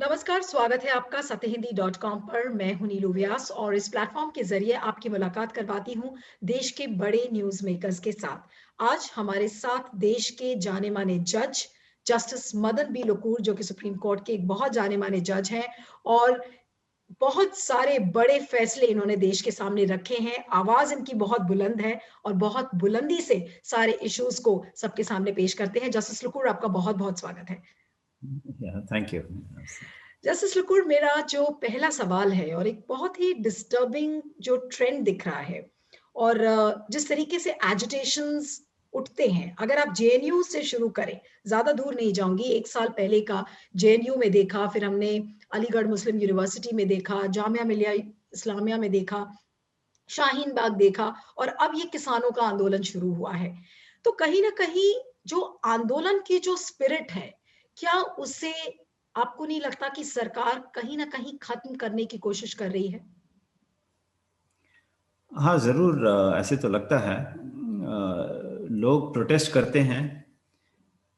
नमस्कार, स्वागत है आपका सत्यहिंदी.com पर। मैं हूं नीलू व्यास और इस प्लेटफॉर्म के जरिए आपकी मुलाकात करवाती हूं देश के बड़े न्यूज़ मेकर्स के साथ। आज हमारे साथ देश के जाने-माने जज, जस्टिस मदन बी लोकुर, जो कि सुप्रीम कोर्ट के एक बहुत जाने-माने जज हैं और बहुत सारे बड़े फैसले इन्होंने देश के सामने रखे हैं। आवाज़ इनकी बहुत बुलंद है और बहुत बुलंदी से सारे इश्यूज़ को सबके सामने पेश करते हैं। जस्टिस लोकुर, आपका बहुत-बहुत स्वागत है। Thank you. जस्टिस लुकुर, मेरा जो पहला सवाल है और एक बहुत ही डिस्टर्बिंग जो ट्रेंड दिख रहा है और जिस तरीके से एजिटेशंस उठते हैं, अगर आप जेएनयू से शुरू करें, ज़्यादा दूर नहीं जाऊँगी, 1 साल पहले का जेएनयू में देखा, फिर हमने अलीगढ़ मुस्लिम यूनिवर्सिटी में देखा, जामिया मिलिया इस्लामिया में देखा, शाहीन बाग देखा और अब ये किसानों का आंदोलन शुरू हुआ है। तो कहीं न कहीं जो आंदोलन की जो स्पिरिट है, क्या उसे आपको नहीं लगता कि सरकार कहीं न कहीं खत्म करने की कोशिश कर रही है? हाँ, ज़रूर ऐसे तो लगता है। लोग प्रोटेस्ट करते हैं,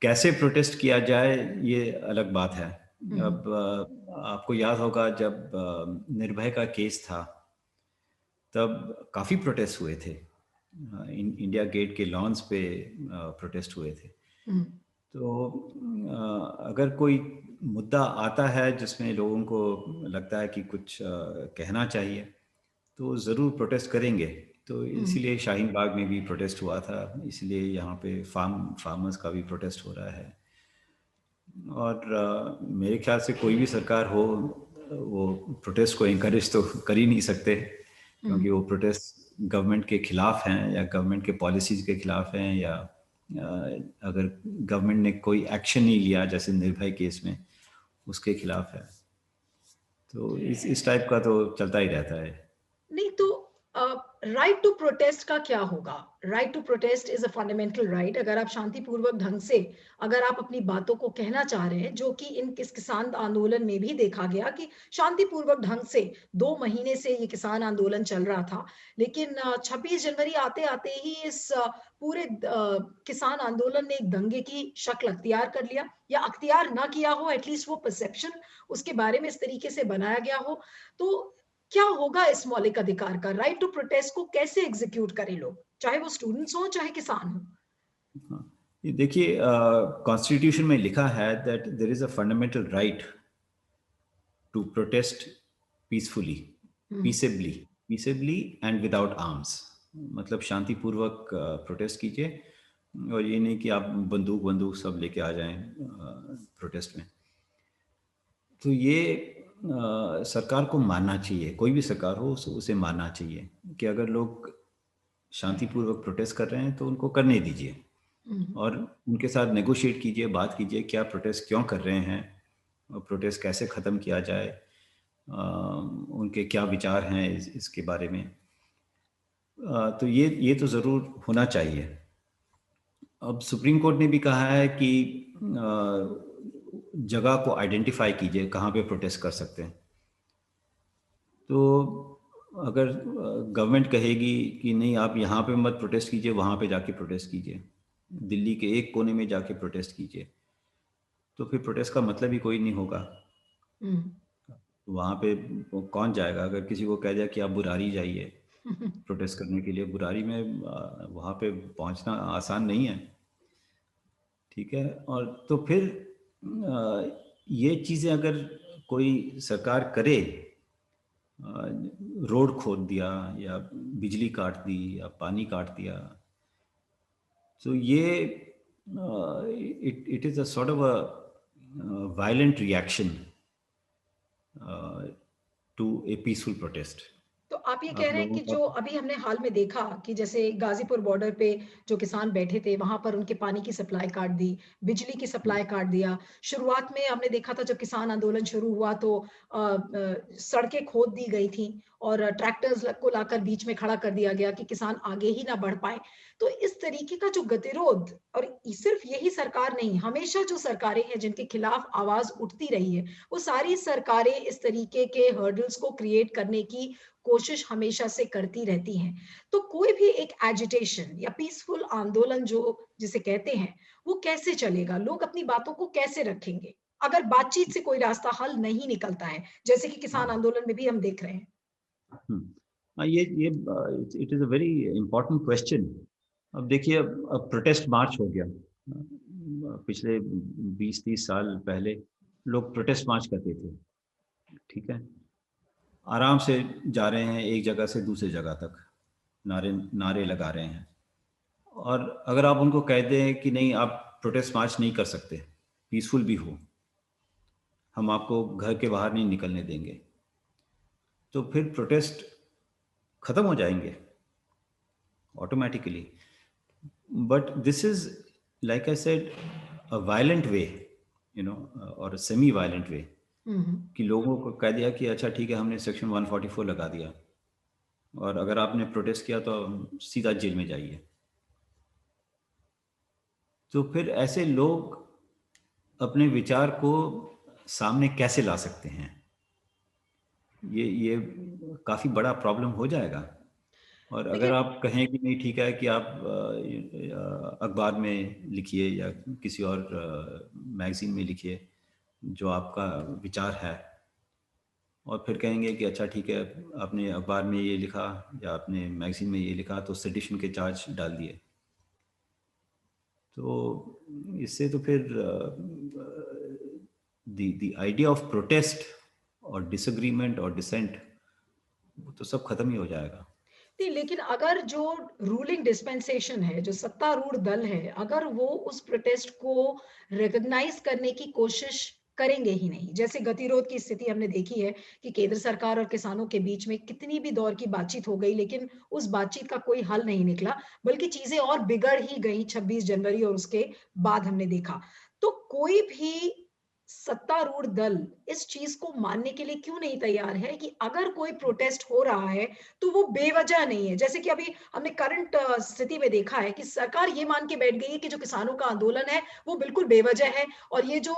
कैसे प्रोटेस्ट किया जाए ये अलग बात है। हुँ, हुँ। अब आपको याद होगा जब निर्भया का केस था, तब काफ़ी प्रोटेस्ट हुए थे। इंडिया गेट के लॉन्स पे प्रोटेस्ट हुए थे। हुँ, तो अगर कोई मुद्दा आता है जिसमें लोगों को लगता है कि कुछ कहना चाहिए, तो ज़रूर प्रोटेस्ट करेंगे। तो हुँ, इसीलिए शाहीन बाग में भी प्रोटेस्ट हुआ था, इसलिए यहाँ पे फार्मर्स का भी प्रोटेस्ट हो रहा है। और मेरे ख्याल से कोई भी सरकार हो, वो प्रोटेस्ट को इनकरेज तो कर ही नहीं सकते, हुँ। क्योंकि वो प्रोटेस्ट गवर्नमेंट के खिलाफ हैं या गवर्नमेंट के पॉलिसीज़ के खिलाफ हैं, या अगर गवर्नमेंट ने कोई एक्शन नहीं लिया जैसे निर्भया केस में, उसके खिलाफ है। तो इस टाइप का तो चलता ही रहता है। नहीं तो राइट टू प्रोटेस्ट का क्या होगा? Right to protest is a fundamental right. अगर आप शांतिपूर्वक ढंग से अगर आप अपनी बातों को कहना चाह रहे हैं, जो कि इन किसान आंदोलन में भी देखा गया कि शांतिपूर्वक ढंग से 2 महीने से ये किसान आंदोलन चल रहा था। लेकिन 26 जनवरी आते-आते ही इस पूरे किसान आंदोलन ने एक दंगे की शक्ल अख्तियार कर लिया या अख्तियार ना किया हो, एट लीस्ट वो परसेप्शन उसके बारे में इस तरीके से बनाया गया हो। तो क्या होगा इस मौलिक अधिकार का? राइट टू प्रोटेस्ट को कैसे एग्ज़ीक्यूट करें लोग? चाहे वो स्टूडेंट्स हों, चाहे किसान हों। हाँ, ये देखिए, कॉन्स्टिट्यूशन में लिखा है that there is a fundamental right to protest peacefully, hmm, peaceably, peaceably and without arms. मतलब शांतिपूर्वक प्रोटेस्ट कीजिए, और ये नहीं कि आप बंदूक बंदूक सब लेके आ जाएं प्रोटेस्ट में। तो ये सरकार को मानना चाहिए, कोई भी सरकार हो उसे मानना चाहिए कि अगर लोग शांतिपूर्वक प्रोटेस्ट कर रहे हैं तो उनको करने दीजिए, हुँ, और उनके साथ नेगोशिएट कीजिए, बात कीजिए, क्या प्रोटेस्ट क्यों कर रहे हैं और प्रोटेस्ट कैसे ख़त्म किया जाए। उनके क्या विचार हैं इसके बारे में। तो ये तो ज़रूर होना चाहिए। अब सुप्रीम कोर्ट ने भी कहा है कि जगह को आइडेंटिफाई कीजिए कहाँ पे प्रोटेस्ट कर सकते हैं। तो अगर गवर्नमेंट कहेगी कि नहीं, आप यहाँ पे मत प्रोटेस्ट कीजिए, वहाँ पे जाके प्रोटेस्ट कीजिए, दिल्ली के एक कोने में जाके प्रोटेस्ट कीजिए, तो फिर प्रोटेस्ट का मतलब ही कोई नहीं होगा। हुँ। वहाँ पे वो कौन जाएगा? अगर किसी को कह दिया कि आप बुरारी जाइए प्रोटेस्ट करने के लिए, बुरारी में वहाँ पे पहुँचना आसान नहीं है, ठीक है? और तो फिर ये चीज़ें अगर कोई सरकार करे, रोड खोद दिया या बिजली काट दी या पानी काट दिया, तो ये it is a sort of a violent reaction to a peaceful protest. तो आप ये कह आप रहे हैं लोगों कि का जो अभी हमने हाल में देखा कि जैसे गाज़ीपुर बॉर्डर पे जो किसान बैठे थे, वहाँ पर उनके पानी की सप्लाई काट दी, बिजली की सप्लाई काट दिया। शुरुआत में हमने देखा था जब किसान आंदोलन शुरू हुआ तो सड़कें खोद दी गई थीं और ट्रैक्टर्स को लाकर बीच में खड़ा कर दिया गया कि किसान आगे ही ना बढ़ पाएँ। तो इस तरीके का जो गतिरोध और सिर्फ़ यही सरकार नहीं, हमेशा जो सरकारें हैं जिनके खिलाफ आवाज़ उठती रही है, वो सारी सरकारें इस तरीके के हर्डल्स को क्रिएट करने की कोशिश हमेशा से करती रहती हैं। तो कोई भी एक एजिटेशन या पीसफुल आंदोलन जो जिसे कहते हैं, वो कैसे चलेगा? लोग अपनी बातों को कैसे रखेंगे? अगर बातचीत से कोई रास्ता हल नहीं निकलता है, जैसे कि किसान हाँ। आंदोलन में भी हम देख रहे हैं। ये it is a very important question. अब देखिए, अब प्रोटेस्ट मार्च हो गया। पिछले 20-30 साल पहले लोग प्रोटेस्ट मार्च करते थे, ठीक है? आराम से जा रहे हैं एक जगह से दूसरी जगह तक, नारे नारे लगा रहे हैं। और अगर आप उनको कह दें कि नहीं, आप प्रोटेस्ट मार्च नहीं कर सकते, पीसफुल भी हो, हम आपको घर के बाहर नहीं निकलने देंगे, तो फिर प्रोटेस्ट खत्म हो जाएंगे automatically. But this is, like I said, a violent way, or a semi-violent way, कि लोगों को कह दिया कि अच्छा ठीक है, हमने सेक्शन 144 लगा दिया, और अगर आपने प्रोटेस्ट किया तो सीधा जेल में जाइए। तो फिर ऐसे लोग अपने विचार को सामने कैसे ला सकते हैं? ये काफ़ी बड़ा प्रॉब्लम हो जाएगा। और अगर देखिए, आप कहें कि नहीं ठीक है कि आप अखबार में लिखिए या किसी और मैगज़ीन में लिखिए जो आपका विचार है, और फिर कहेंगे कि अच्छा ठीक है, आपने अखबार में ये लिखा या आपने मैगज़ीन में ये लिखा, तो सेडिशन के चार्ज डाल दिए। तो इससे तो फिर द आइडिया ऑफ प्रोटेस्ट और डिसएग्रीमेंट और डिसेंट, वो तो सब खत्म ही हो जाएगा। नहीं, लेकिन अगर जो रूलिंग डिस्पेंसेशन है, जो सत्तारूढ़ दल है, अगर वो उस प्रोटेस्ट को रिकॉग्नाइज करने की कोशिश करेंगे ही नहीं, जैसे गतिरोध की स्थिति हमने देखी है कि केंद्र सरकार और किसानों के बीच में कितनी भी दौर की बातचीत हो गई, लेकिन उस बातचीत का कोई हल नहीं निकला, बल्कि चीजें और बिगड़ ही गई 26 जनवरी और उसके बाद हमने देखा। तो कोई भी सत्तारूढ़ दल इस चीज को मानने के लिए क्यों नहीं तैयार है कि अगर कोई प्रोटेस्ट हो रहा है तो वो बेवजह नहीं है। जैसे कि अभी हमने करंट स्थिति में देखा है कि सरकार ये मान के बैठ गई है कि जो किसानों का आंदोलन है वो बिल्कुल बेवजह है, और ये जो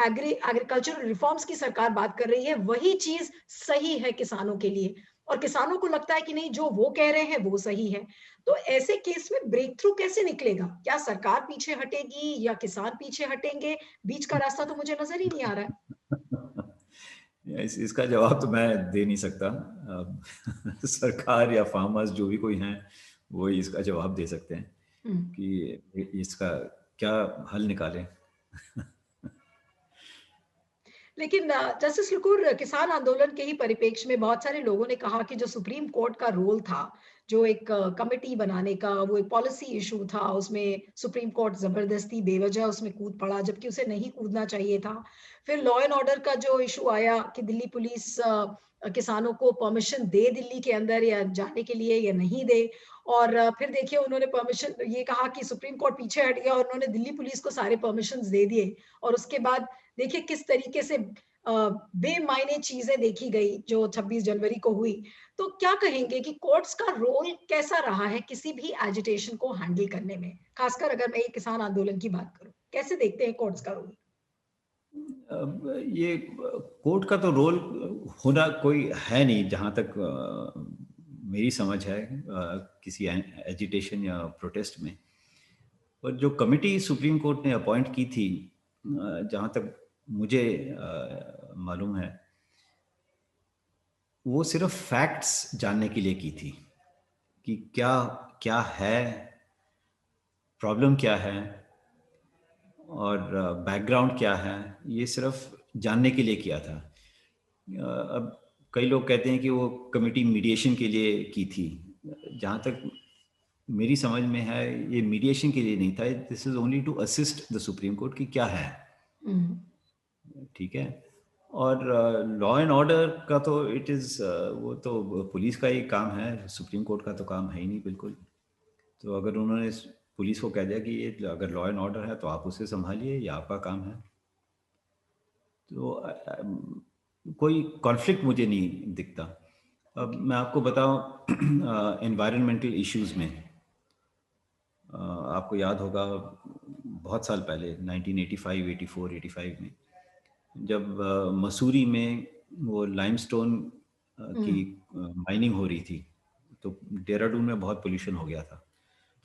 एग्रीकल्चरल रिफॉर्म्स की सरकार बात कर रही है वही चीज सही है किसानों के लिए, और किसानों को लगता है कि नहीं, जो वो कह रहे हैं वो सही है। तो ऐसे केस में ब्रेक थ्रू कैसे निकलेगा? क्या सरकार पीछे हटेगी या किसान पीछे हटेंगे? बीच का रास्ता तो मुझे नजर ही नहीं आ रहा है। इसका जवाब तो मैं दे नहीं सकता। सरकार या फार्मर्स जो भी कोई हैं, वो ही इसका जवाब दे सकते हैं हम्म। कि इसका क्या हल निकालें। लेकिन जस्टिस लुकुर, किसान आंदोलन के ही परिप्रेक्ष्य में बहुत सारे लोगों ने कहा कि जो सुप्रीम कोर्ट का रोल था, जो एक कमिटी बनाने का, वो एक पॉलिसी इशू था, उसमें सुप्रीम कोर्ट जबरदस्ती बेवजह उसमें कूद पड़ा जबकि उसे नहीं कूदना चाहिए था। फिर लॉ एंड ऑर्डर का जो इशू आया कि दिल्ली पुलिस किसानों को परमिशन दे दिल्ली के अंदर या जाने के लिए या नहीं दे, और फिर देखिए उन्होंने परमिशन, ये कहा कि सुप्रीम कोर्ट पीछे हट गया और उन्होंने दिल्ली पुलिस को सारे परमिशन दे दिए, और उसके बाद देखिए किस तरीके से बेमायने चीजें देखी गई जो 26 जनवरी को हुई। तो क्या कहेंगे कि कोर्ट्स का रोल कैसा रहा है किसी भी एजिटेशन को हैंडल करने में, खासकर अगर मैं ये किसान आंदोलन की बात करूं, कैसे देखते हैं कोर्ट्स का रोल? अब ये कोर्ट का तो रोल होना कोई है नहीं, जहाँ तक मेरी समझ है, किसी एजिटेशन या प्रोटेस्ट में। पर जो कमिटी सुप्रीम कोर्ट ने अपॉइंट की थी, जहाँ तक मुझे मालूम है, वो सिर्फ फैक्ट्स जानने के लिए की थी कि क्या क्या है, प्रॉब्लम क्या है, और बैकग्राउंड क्या है, ये सिर्फ जानने के लिए किया था। अब कई लोग कहते हैं कि वो कमिटी मीडिएशन के लिए की थी। जहाँ तक मेरी समझ में है, ये मीडिएशन के लिए नहीं था, this is only to assist the supreme court कि क्या है, हम्म। ठीक है। और लॉ एंड ऑर्डर का तो इट इज़, वो तो पुलिस का ही काम है, सुप्रीम कोर्ट का तो काम है ही नहीं बिल्कुल। तो अगर उन्होंने पुलिस को कह दिया कि ये अगर लॉ एंड ऑर्डर है तो आप उसे संभालिए, ये आपका काम है, तो कोई कॉन्फ्लिक्ट मुझे नहीं दिखता। अब ओके। मैं आपको बताऊं, एनवायरनमेंटल इश्यूज में, आपको याद होगा बहुत साल पहले 1985, 84, 85 में, जब मसूरी में वो लाइमस्टोन की हम्म। माइनिंग हो रही थी, तो देहरादून में बहुत पोल्यूशन हो गया था।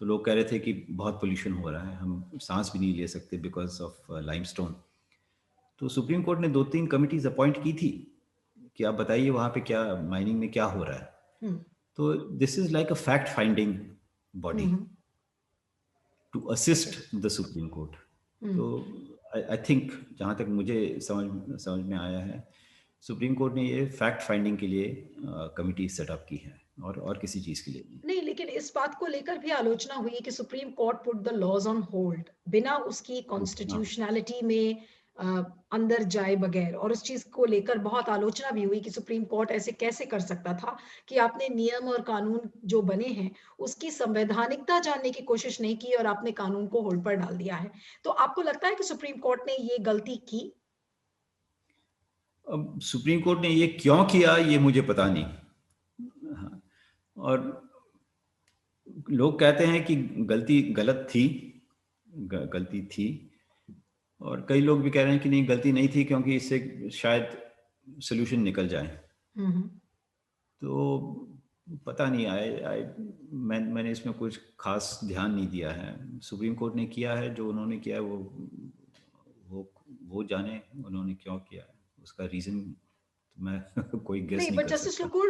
तो लोग कह रहे थे कि बहुत पोल्यूशन हो रहा है, हम सांस भी नहीं ले सकते बिकॉज ऑफ लाइमस्टोन। तो सुप्रीम कोर्ट ने 2-3 कमिटीज अपॉइंट की थी कि आप बताइए वहाँ पे क्या माइनिंग में क्या हो रहा है। तो this is like a fact finding body to assist the supreme court. तो आई थिंक जहाँ तक मुझे समझ में आया है, सुप्रीम कोर्ट ने ये फैक्ट फाइंडिंग के लिए कमिटी सेटअप की है और किसी चीज के लिए नहीं। लेकिन इस बात को लेकर भी आलोचना हुई कि supreme court put the laws on hold बिना उसकी कॉन्स्टिट्यूशनैलिटी में अंदर जाए बगैर, और उस चीज को लेकर बहुत आलोचना भी हुई कि सुप्रीम कोर्ट ऐसे कैसे कर सकता था कि आपने नियम और कानून जो बने हैं उसकी संवैधानिकता जानने की कोशिश नहीं की और आपने कानून को होल्ड पर डाल दिया है। तो आपको लगता है कि सुप्रीम कोर्ट ने ये गलती की? अब सुप्रीम कोर्ट ने ये क्यों किया ये मुझे पता नहीं। हाँ, और लोग कहते हैं कि गलती गलती थी, और कई लोग भी कह रहे हैं कि नहीं गलती नहीं थी क्योंकि इससे शायद सोल्यूशन निकल जाए। तो पता नहीं, मैंने इसमें कुछ खास ध्यान नहीं दिया है। सुप्रीम कोर्ट ने किया है जो उन्होंने किया है, वो जाने उन्होंने क्यों किया है, उसका रीजन तो मैं कोई गेस नहीं, नहीं बट कर जस्टिस सकता। लुकुर,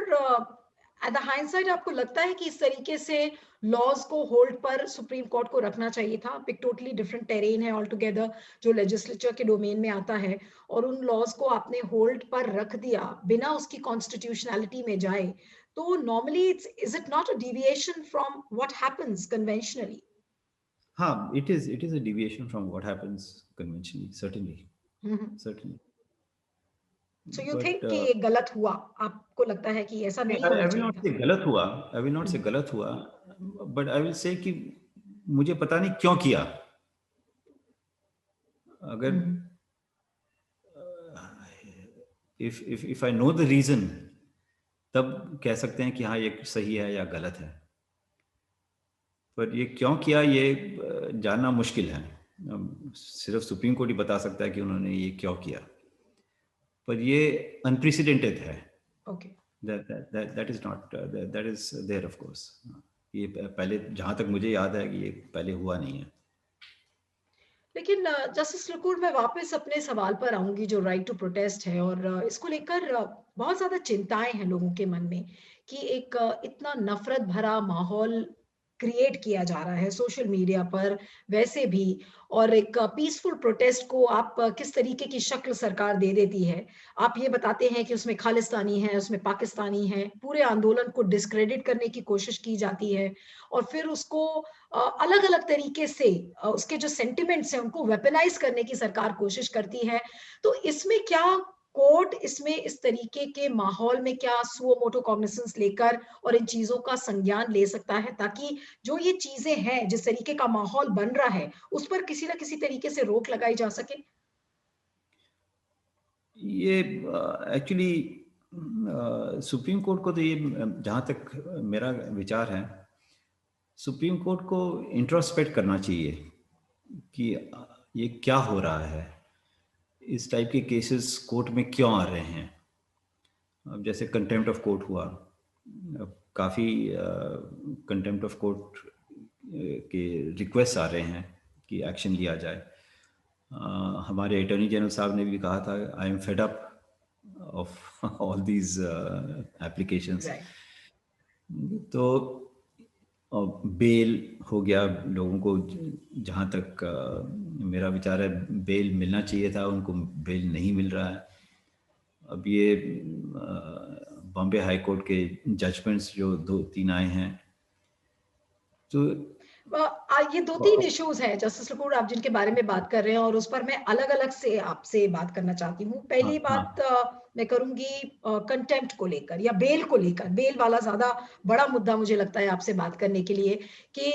एट द हाइंडसाइड आपको लगता है कि इस तरीके से लॉज को होल्ड पर सुप्रीम कोर्ट को रखना चाहिए था? एक टोटली डिफरेंट टेरेन है ऑल टुगेदर जो लेजिस्लेचर के डोमेन में आता है, और उन लॉज को आपने होल्ड पर रख दिया बिना उसकी कॉन्स्टिट्यूशनैलिटी में जाए, तो normally is it not a deviation from what happens conventionally? हाँ, it is a deviation from what happens conventionally, certainly. So you But think कि ये गलत हुआ? आपको लगता है कि ऐसा नहीं होना I will चाहिए not था? say गलत हुआ, I will not say गलत हुआ, but I will say कि मुझे पता नहीं क्यों किया। अगर if I know the reason, तब कह सकते हैं कि हाँ ये सही है या गलत है। पर ये क्यों किया ये जानना मुश्किल है। सिर्फ सुप्रीम कोर्ट ही बता सकता है कि उन्होंने ये क्यों किया, पर ये अनप्रेसिडेंटेड है। Okay. that is not that is there of course। ये पहले जहाँ तक मुझे याद है कि ये पहले हुआ नहीं है। लेकिन जस्टिस लुकुर, मैं वापस अपने सवाल पर आऊंगी जो राइट टू प्रोटेस्ट है, और इसको लेकर बहुत ज्यादा चिंताएं हैं लोगों के मन में कि एक इतना नफरत भरा माहौल क्रिएट किया जा रहा है सोशल मीडिया पर वैसे भी, और एक पीसफुल प्रोटेस्ट को आप किस तरीके की शक्ल सरकार दे देती है। आप ये बताते हैं कि उसमें खालिस्तानी है, उसमें पाकिस्तानी है, पूरे आंदोलन को डिस्क्रेडिट करने की कोशिश की जाती है, और फिर उसको अलग अलग तरीके से उसके जो सेंटिमेंट्स हैं उनको वेपनाइज करने की सरकार कोशिश करती है। तो इसमें क्या कोर्ट इसमें इस तरीके के माहौल में क्या सुओ मोटो कॉग्निसेंस लेकर और इन चीजों का संज्ञान ले सकता है, ताकि जो ये चीजें हैं, जिस तरीके का माहौल बन रहा है, उस पर किसी ना किसी तरीके से रोक लगाई जा सके? ये एक्चुअली सुप्रीम कोर्ट को तो ये जहाँ तक मेरा विचार है, सुप्रीम कोर्ट को इंट्रोस्पेक्ट करना चाहिए कि ये क्या हो रहा है, इस टाइप के केसेस कोर्ट में क्यों आ रहे हैं। अब जैसे कंटेम्प्ट ऑफ कोर्ट हुआ, काफ़ी कंटेम्प्ट ऑफ कोर्ट के रिक्वेस्ट आ रहे हैं कि एक्शन लिया जाए। हमारे अटॉर्नी जनरल साहब ने भी कहा था, I am fed up of all these applications. तो बेल हो गया लोगों को, जहाँ तक मेरा विचार है बेल मिलना चाहिए था, उनको बेल नहीं मिल रहा है। अब ये बॉम्बे हाई कोर्ट के जजमेंट्स जो 2-3 आए हैं, तो ये 2-3 इश्यूज हैं जस्टिस लुकुर आप जिनके बारे में बात कर रहे हैं, और उस पर मैं अलग अलग से आपसे बात करना चाहती हूँ। पहली बात मैं करूंगी कंटेम्प्ट को लेकर या बेल को लेकर। बेल वाला ज्यादा बड़ा मुद्दा मुझे लगता है आपसे बात करने के लिए, कि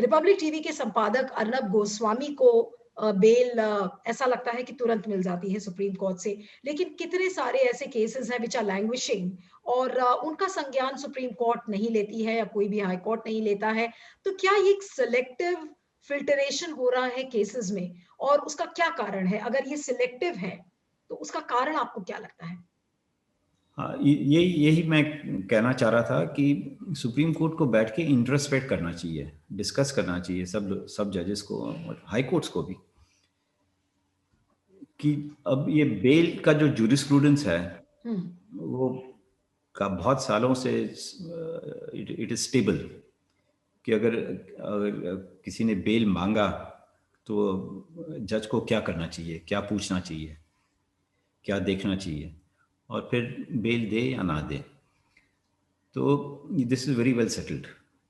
रिपब्लिक टीवी के संपादक अर्नब गोस्वामी को बेल ऐसा लगता है कि तुरंत मिल जाती है सुप्रीम कोर्ट से, लेकिन कितने सारे ऐसे केसेस हैं विच आर लैंग्विशिंग, और उनका संज्ञान सुप्रीम कोर्ट नहीं लेती है या कोई भी हाई कोर्ट नहीं लेता है। तो क्या ये एक सिलेक्टिव फिल्टरेशन हो रहा है केसेस में, और उसका क्या कारण है? अगर ये सिलेक्टिव है तो उसका कारण आपको क्या लगता है? हाँ, यही मैं कहना चाह रहा था कि सुप्रीम कोर्ट को बैठ के इंट्रोस्पेक्ट करना चाहिए, डिस्कस करना चाहिए सब जजेस को और हाई कोर्ट्स को भी, कि अब ये बेल का जो जूरिस्प्रूडेंस है वो का बहुत सालों से इट इज स्टेबल, कि अगर किसी ने बेल मांगा तो जज को क्या करना चाहिए, क्या पूछना चाहिए, क्या देखना चाहिए, और फिर बेल दे या ना दे। तो this is very well settled.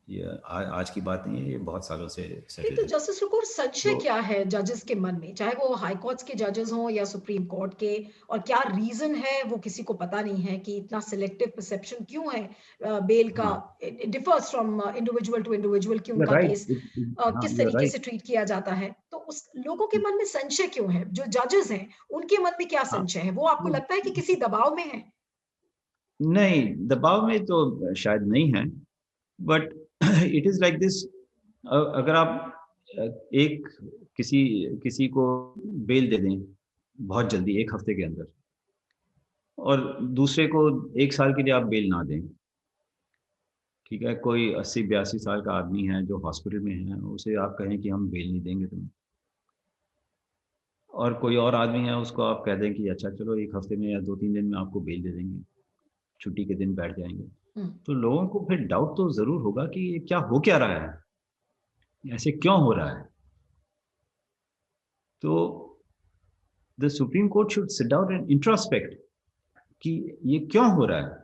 ये आज की बात नहीं है, ये बहुत सालों से नहीं, सेटल्ड तो है। जस्टिस कपूर संशय तो क्या है जजेस के मन में, चाहे वो हाई कोर्ट्स के जजेस हों या सुप्रीम कोर्ट के, और क्या रीजन है वो किसी को पता नहीं है कि इतना सिलेक्टिव परसेप्शन क्यों है बेल का। हाँ, differs from individual to individual कि यू आर उनका राइट। केस हाँ, किस यू आर तरीके राइट। से ट्रीट किया जाता है, तो उस लोगों के मन में संशय क्यों है, जो जजेस हैं उनके मन में क्या हाँ, संशय है, वो आपको लगता है कि किसी दबाव में है? नहीं, दबाव में तो शायद नहीं है, but it is like this. अगर आप एक किसी किसी को बेल दे दें बहुत जल्दी, 1 हफ्ते के अंदर, और दूसरे को 1 साल के लिए आप बेल ना दें, ठीक है, कोई 80-82 साल का आदमी है जो हॉस्पिटल में है, उसे आप कहें कि हम बेल नहीं देंगे तुम्हें, और कोई और आदमी है उसको आप कह दें कि अच्छा चलो 1 हफ्ते में या 2-3 दिन में आपको बेल दे देंगे, छुट्टी के दिन बैठ जाएंगे, हम्म। तो लोगों को फिर डाउट तो ज़रूर होगा कि ये क्या हो क्या रहा है, ऐसे क्यों हो रहा है। तो the supreme Court should sit down and introspect कि ये क्यों हो रहा है।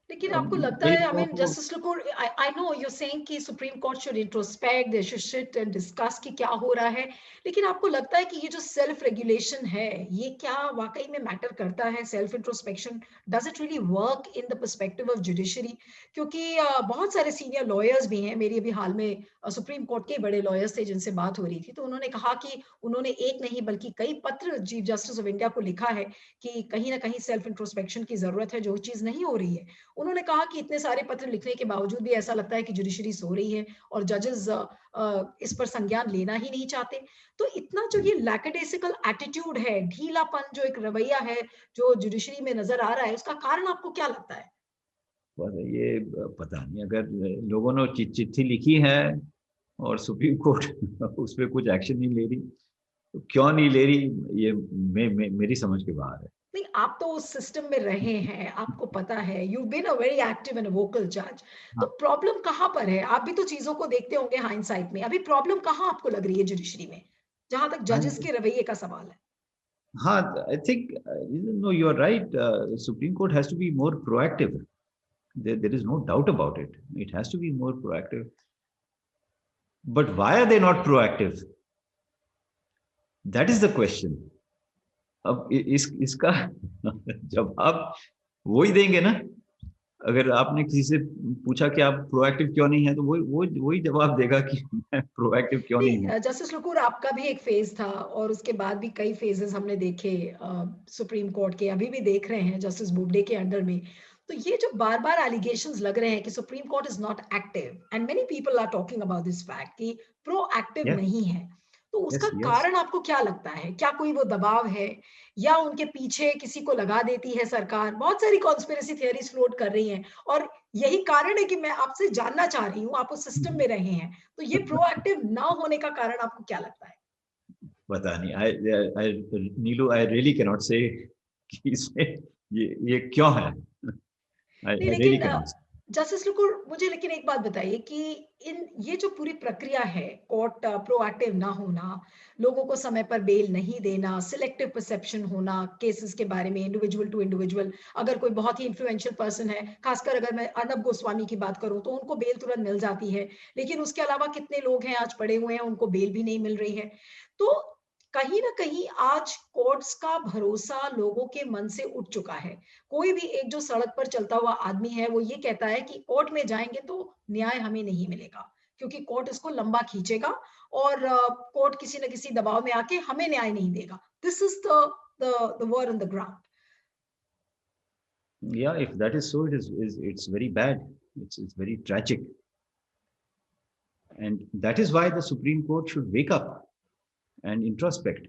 लेकिन अब आपको लगता कई है, आई लोगों मीन को, Justice Lokur, I know you saying कि supreme Court should introspect, they should sit and discuss कि क्या हो रहा है, लेकिन आपको लगता है कि ये जो सेल्फ रेगुलेशन है ये क्या वाकई में मैटर करता है? Self introspection, does it really work in the perspective of judiciary? क्योंकि बहुत सारे सीनियर लॉयर्स भी हैं, मेरी अभी हाल में सुप्रीम कोर्ट के बड़े लॉयर्स थे जिनसे बात हो रही थी, तो उन्होंने कहा कि उन्होंने एक नहीं बल्कि कई पत्र चीफ जस्टिस ऑफ इंडिया को लिखा है कि कहीं ना कहीं सेल्फ इंट्रोस्पेक्शन की जरूरत है, जो चीज नहीं हो रही है। उन्होंने कहा कि इतने सारे पत्र लिखने के बावजूद भी ऐसा लगता है कि जुडिशरी सो रही है और जजेस इस पर संज्ञान लेना ही नहीं चाहते। तो इतना जो ये लैकेडेसिकल एटीट्यूड है, ढीलापन जो एक रवैया है जो जुडिशरी में नजर आ रहा है, उसका कारण आपको क्या लगता है? ये पता नहीं, अगर लोगों ने चिट्ठी लिखी है और सुप्रीम कोर्ट उस पर कुछ एक्शन नहीं ले रही, तो क्यों नहीं ले रही, ये मेरी समझ के बाहर है। नहीं, आप तो उस सिस्टम में रहे हैं, आपको पता है, you been a very active and vocal जज। तो हाँ, प्रॉब्लम कहाँ पर है? आप भी तो चीजों को देखते होंगे हाइंडसाइट में, अभी प्रॉब्लम कहाँ आपको लग रही है जुडिशरी में, जहां तक जजेस के रवैये का सवाल है? हाँ, I think no, you are right, supreme court has to be more proactive, there is no doubt about it, it has to be more proactive, but why are they not proactive, that is the question. अब इसका जवाब वो ही देंगे ना। अगर आपने किसी से पूछा कि आप प्रोएक्टिव क्यों नहीं है, तो वही जवाब देगा कि मैं प्रोएक्टिव क्यों नहीं हूँ। नहीं, जस्टिस लुकुर, आपका भी एक फेज था और उसके बाद भी कई फेजेस हमने देखे सुप्रीम कोर्ट के, अभी भी देख रहे हैं जस्टिस बोबडे के अंडर में। तो ये जो बार बार एलिगेशंस लग रहे हैं कि supreme court is not active, and many people are talking about this fact कि प्रोएक्टिव यस, नहीं है, तो उसका यस, यस। कारण आपको क्या लगता है? क्या कोई वो दबाव है, या उनके पीछे किसी को लगा देती है सरकार? बहुत सारी कॉन्स्पिरेसी थियरीज फ्लोट कर रही हैं, और यही कारण है कि मैं आपसे जानना चाह रही हूँ, आप उस सिस्टम में रहे हैं, तो ये प्रोएक्टिव ना होने का कारण आपको क्या लगता है? पता नहीं, आई नीलू, आई रियली कैन नॉट से कि इसमें ये क्यों है, नहीं, आई रियली लेकिन कैन नॉट। जस्टिस लुकुर, मुझे लेकिन एक बात बताइए कि इन ये जो पूरी प्रक्रिया है, कोर्ट प्रोएक्टिव ना होना, लोगों को समय पर बेल नहीं देना, सिलेक्टिव परसेप्शन होना केसेस के बारे में, इंडिविजुअल टू इंडिविजुअल, अगर कोई बहुत ही इन्फ्लुएंशियल पर्सन है, खासकर अगर मैं अर्नब गोस्वामी की बात करूं, तो उनको बेल तुरंत मिल जाती है, लेकिन उसके अलावा कितने लोग हैं आज पड़े हुए हैं, उनको बेल भी नहीं मिल रही है। तो कहीं ना कहीं आज कोर्ट्स का भरोसा लोगों के मन से उठ चुका है। कोई भी एक जो सड़क पर चलता हुआ आदमी है वो ये कहता है कि कोर्ट में जाएंगे तो न्याय हमें नहीं मिलेगा, क्योंकि कोर्ट इसको लंबा खींचेगा और कोर्ट किसी न किसी दबाव में आके हमें न्याय नहीं देगा। This is the word on the ground. Yeah, if that is so, it's very bad, it's very tragic, and that is why the Supreme Court should wake up and introspect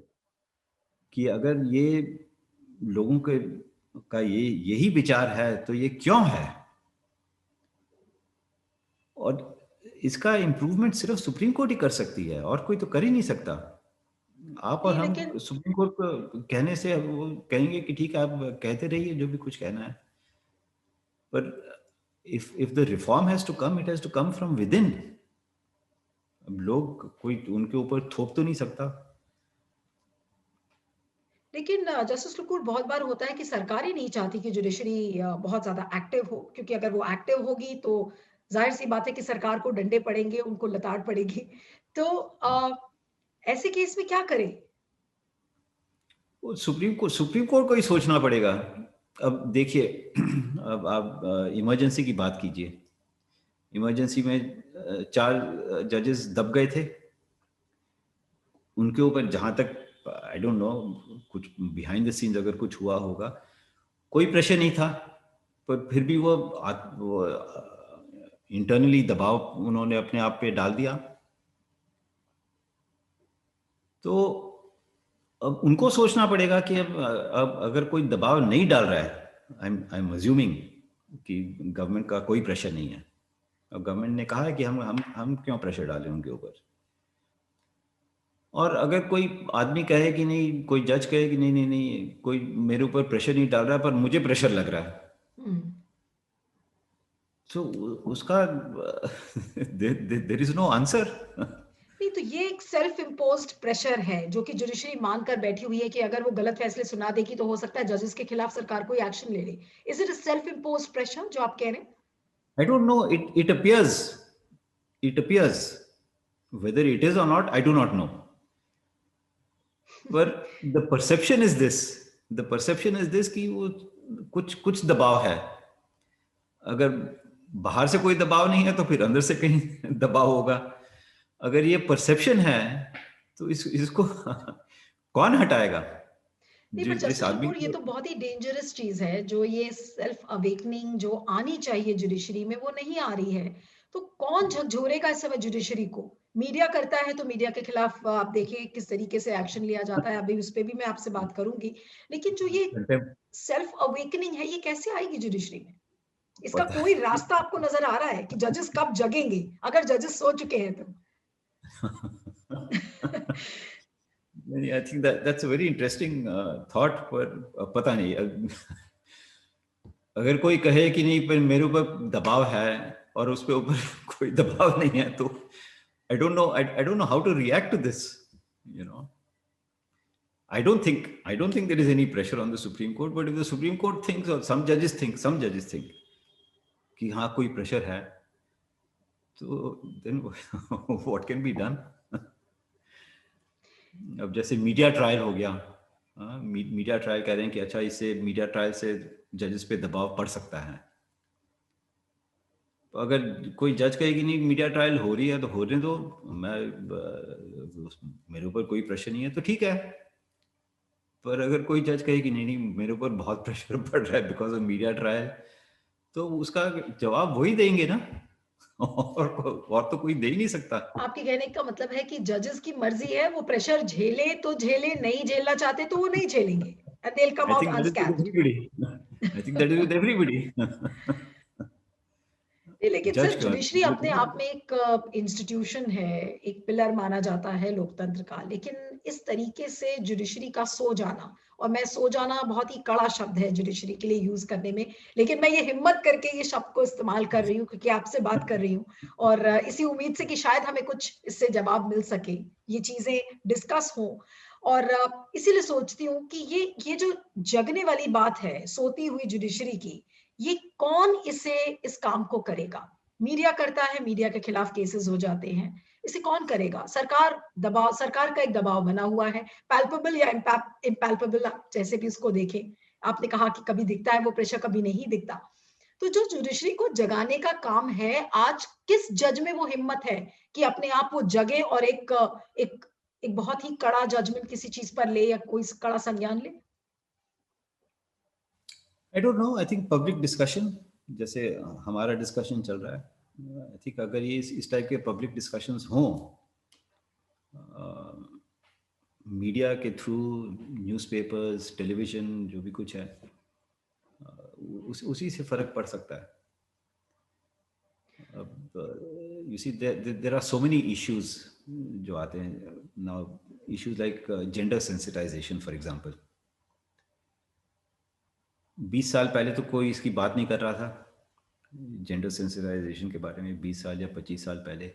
कि अगर ये लोगों के का यही विचार है तो ये क्यों है, और इसका इम्प्रूवमेंट सिर्फ सुप्रीम कोर्ट ही कर सकती है, और कोई तो कर ही नहीं सकता। आप और नहीं हम लेकिन सुप्रीम कोर्ट को कहने से अब वो कहेंगे कि ठीक है आप कहते रहिए जो भी कुछ कहना है, पर if the reform has to come, it has to come from within. अब लोग कोई उनके ऊपर थोप तो नहीं सकता। लेकिन जस्टिस लुकुर बहुत बार होता है कि सरकार ही नहीं चाहती कि जुडिशरी बहुत ज्यादा एक्टिव हो, क्योंकि अगर वो एक्टिव होगी तो जाहिर सी बात है कि सरकार को डंडे पड़ेंगे, उनको लताड़ पड़ेगी। तो ऐसे केस में क्या करें? वो सुप्रीम कोर्ट को ही सोचना पड़ेगा। अब देखिए, अब आप इमरजेंसी की बात कीजिए। इमरजेंसी में 4 जजेस दब गए थे, उनके ऊपर जहां तक आई डोंट नो कुछ बिहाइंड द सीन्स अगर कुछ हुआ होगा, कोई प्रेशर नहीं था, पर फिर भी वो इंटरनली दबाव उन्होंने अपने आप पे डाल दिया। तो अब उनको सोचना पड़ेगा कि अब अगर कोई दबाव नहीं डाल रहा है, आई एम अज्यूमिंग कि गवर्नमेंट का कोई प्रेशर नहीं है। अब गवर्नमेंट ने कहा है कि हम क्यों प्रेशर डालें उनके ऊपर। और अगर कोई आदमी कहे कि नहीं, कोई जज कहे कि नहीं नहीं नहीं कोई मेरे ऊपर प्रेशर नहीं डाल रहा है पर मुझे प्रेशर लग रहा है, हम्म। तो उसका देयर इज नो आंसर। नहीं तो ये एक सेल्फ इम्पोज्ड प्रेशर है जो कि जुडिशरी मान कर बैठी हुई है कि अगर वो गलत फैसले सुना देगी तो हो सकता है जजेस के खिलाफ सरकार कोई एक्शन ले ले। Is it a self imposed pressure जो आप कह रहे हैं? I don't know, it appears whether it is or not I do not know, पर द परसेप्शन इज दिस कि वो कुछ कुछ दबाव है। अगर बाहर से कोई दबाव नहीं है तो फिर अंदर से कहीं दबाव होगा। अगर ये परसेप्शन है तो इसको कौन हटाएगा? नहीं पर जिस जस्टिस आदमी लुकुर, ये को तो बहुत ही डेंजरस चीज है जो ये सेल्फ अवेकनिंग जो आनी चाहिए जुडिशरी में वो नहीं आ रही है। तो कौन झकझोरेगा इस समय जुडिशरी को? मीडिया करता है तो मीडिया के खिलाफ आप देखिए किस तरीके से एक्शन लिया जाता है, अभी उस पर भी मैं आपसे बात करूंगी। लेकिन जो ये कंटेम्प्ट, सेल्फ अवेकनिंग है ये कैसे आएगी जुडिशरी में? इसका पता कोई रास्ता आपको नजर आ रहा है कि जजेस कब जगेंगे, अगर जजेस सो चुके हैं तो? I think that's a very interesting thought, पर पता नहीं। अगर कोई कहे कि नहीं पर मेरे ऊपर दबाव है और उसके ऊपर कोई दबाव नहीं है, तो I don't know how to react to this, you know. I don't think there is any pressure on the Supreme Court, but if the Supreme Court thinks, or some judges think कि हाँ कोई pressure है, तो then what can be done? अब जैसे media trial हो गया, media trial कह रहे हैं कि अच्छा इससे मीडिया ट्रायल से जजेस पे दबाव पड़ सकता है। तो अगर कोई जज कहे कि नहीं मीडिया ट्रायल हो रही है तो होने दो, मैं मेरे ऊपर कोई प्रेशर नहीं है तो ठीक है। पर अगर कोई जज कहे कि नहीं नहीं मेरे ऊपर बहुत प्रेशर पड़ रहा है बिकॉज ऑफ मीडिया ट्रायल, तो उसका जवाब वही देंगे ना। और तो कोई दे ही नहीं सकता। आपके कहने का मतलब है कि जजेस की मर्जी है, वो प्रेशर झेले तो झेले, नहीं झेलना चाहते तो वो नहीं झेलेंगे, and they'll come I out think that is with unscathed. Everybody. I think that is with everybody. नहीं, लेकिन सर जज का जुडिशरी अपने आप में एक इंस्टीट्यूशन है, एक पिलर माना जाता है लोकतंत्र का, लेकिन इस तरीके से जुडिशरी का सो जाना, और मैं सो जाना बहुत ही कड़ा शब्द है जुडिशरी के लिए यूज करने में, लेकिन मैं ये हिम्मत करके ये शब्द को इस्तेमाल कर रही हूँ क्योंकि आपसे बात कर रही हूँ, और इसी उम्मीद से कि शायद हमें कुछ इससे जवाब मिल सके, ये चीजें डिस्कस हो। और इसीलिए सोचती हूँ कि ये जो जगने वाली बात है सोती हुई जुडिशरी की, ये कौन इसे इस काम को करेगा? मीडिया करता है, मीडिया के खिलाफ केसेस हो जाते हैं, इसे कौन करेगा? सरकार का एक दबाव बना हुआ है, पैल्पेबल या इम्पैल्पेबल, जैसे भी उसको देखें। आपने कहा कि कभी दिखता है वो प्रेशर, कभी नहीं दिखता। तो जो जुडिशरी को जगाने का काम है, आज किस जज में वो हिम्मत है कि अपने आप वो जगे और एक एक बहुत ही कड़ा जजमेंट किसी चीज पर ले या कोई कड़ा संज्ञान ले? I don't know, I think public discussion जैसे हमारा डिस्कशन चल रहा है, आई थिंक अगर ये इस टाइप के पब्लिक डिस्कशंस हों मीडिया के थ्रू, न्यूज़पेपर्स, टेलीविजन, जो भी कुछ है, उसी से फर्क पड़ सकता है। अब you see there are so many issues जो आते हैं now, issues like gender sensitization for example. 20 साल पहले तो कोई इसकी बात नहीं कर रहा था जेंडर सेंसिटाइजेशन के बारे में, 20 साल या 25 साल पहले,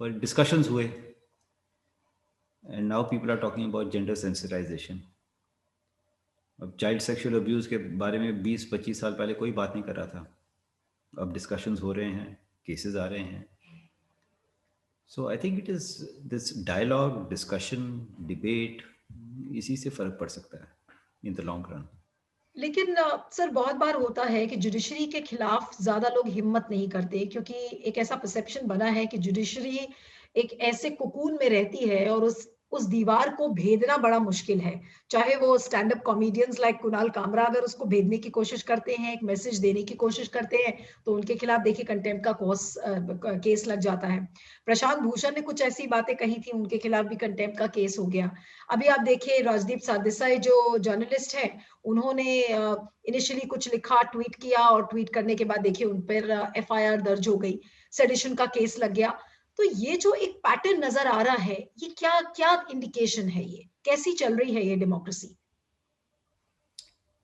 पर डिस्कशंस हुए and now people are talking about gender sensitisation. अब चाइल्ड सेक्सुअल अब्यूज़ के बारे में 20-25 साल पहले कोई बात नहीं कर रहा था, अब डिस्कशंस हो रहे हैं, केसेस आ रहे हैं. So I think it is this dialogue, discussion, debate, इसी से फ़र्क पड़ सकता है इन द लॉन्ग रन. लेकिन सर बहुत बार होता है कि जुडिशरी के खिलाफ ज्यादा लोग हिम्मत नहीं करते, क्योंकि एक ऐसा परसेप्शन बना है कि जुडिशरी एक ऐसे कुकून में रहती है और उस दीवार को भेदना बड़ा मुश्किल है. चाहे वो stand up comedians like Kunal Kamra अगर उसको भेदने की कोशिश करते हैं, एक मैसेज देने की कोशिश करते हैं, तो उनके खिलाफ देखिए कंटेम्प्ट का केस लग जाता है. प्रशांत भूषण ने कुछ ऐसी बातें कही थी, उनके खिलाफ भी कंटेम्प्ट का केस हो गया. अभी आप देखिए राजदीप सरदेसाई जो जर्नलिस्ट है, उन्होंने इनिशियली कुछ लिखा, ट्वीट किया, और ट्वीट करने के बाद देखिए उन पर एफआईआर दर्ज हो गई, सेडिशन का केस लग गया. तो ये जो एक पैटर्न नजर आ रहा है, ये क्या क्या इंडिकेशन है, ये कैसी चल रही है ये डेमोक्रेसी?